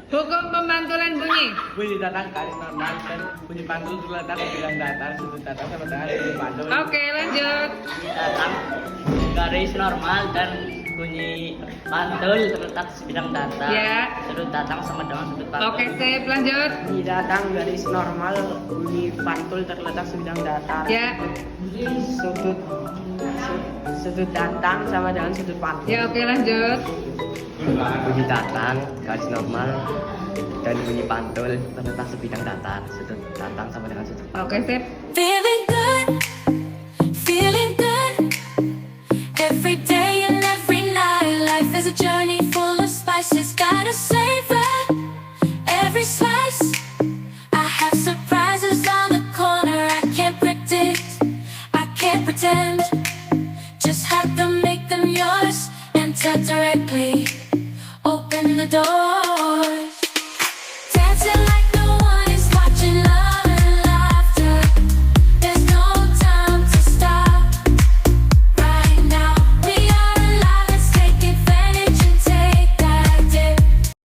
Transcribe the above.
Hukum pemantulan bunyi. Bunyi datang garis normal dan bunyi pantul terletak di bidang datar, sudut datar sama dengan bunyi pantul. Oke, lanjut. Bunyi datang garis normal dan bunyi pantul terletak di bidang datar. Ya. Sudut datang sama dengan sudut pantul. Oke, sip, lanjut. Bunyi datang garis normal, bunyi pantul terletak di bidang datar. Ya. Sudut datang sama dengan sudut pantul. Ya, oke, lanjut. Bunyi datang garis normal dan bunyi pantul terletak sebidang datar, sudut datang sama dengan sudut pantul. Oke, sip. Feeling good, feeling good. Every day and every night, life is a journey full of spices. Gotta say